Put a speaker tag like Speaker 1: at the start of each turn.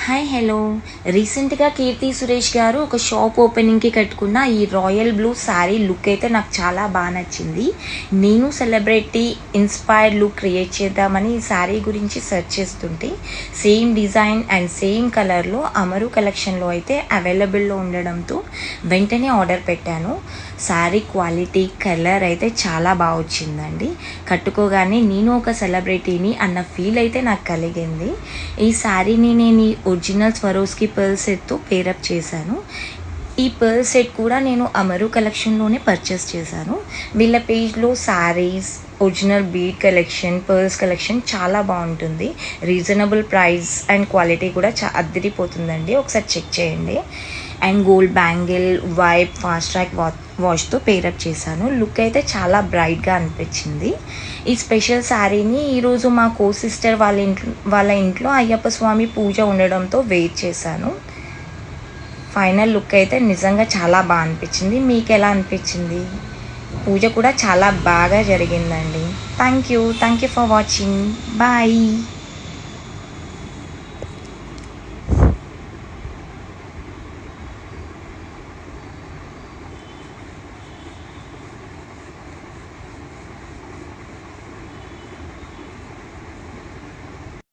Speaker 1: Hi hello. రీసెంట్గా కీర్తి సురేష్ గారు ఒక షాప్ ఓపెనింగ్కి కట్టుకున్న ఈ రాయల్ బ్లూ శారీ లుక్ అయితే నాకు చాలా బాగా నచ్చింది. నేను సెలబ్రిటీ ఇన్స్పైర్డ్ లుక్ క్రియేట్ చేద్దామని ఈ శారీ గురించి సెర్చ్ చేస్తుంటే సేమ్ డిజైన్ అండ్ సేమ్ కలర్లో అమరు కలెక్షన్లో అయితే అవైలబుల్లో ఉండడంతో వెంటనే ఆర్డర్ పెట్టాను. శారీ క్వాలిటీ కలర్ అయితే చాలా బాగా వచ్చిందండి. కట్టుకోగానే నేను ఒక సెలబ్రిటీని అన్న ఫీల్ అయితే నాకు కలిగింది. ఈ శారీని నేను ఒరిజినల్ స్వరోస్కి పర్ల్ సెట్తో పేరప్ చేశాను. ఈ పర్ల్ సెట్ కూడా నేను అమరు కలెక్షన్లోనే పర్చేస్ చేశాను. వీళ్ళ పేజ్లో saris, original bead collection, pearls collection చాలా బాగుంటుంది. రీజనబుల్ ప్రైస్ అండ్ క్వాలిటీ కూడా అద్దరిపోతుందండి. ఒకసారి చెక్ చేయండి. And gold bangle, wipe, fast track వాష్తో పేరప్ చేశాను. లుక్ అయితే చాలా బ్రైట్గా అనిపించింది. ఈ స్పెషల్ శారీని ఈరోజు మా కో సిస్టర్ వాళ్ళ ఇంట్లో అయ్యప్ప స్వామి పూజ ఉండడంతో వెయిట్ చేశాను. ఫైనల్ లుక్ అయితే నిజంగా చాలా బాగా అనిపించింది. మీకు ఎలా అనిపించింది? పూజ కూడా చాలా బాగా జరిగిందండి. Thank you for watching. Bye.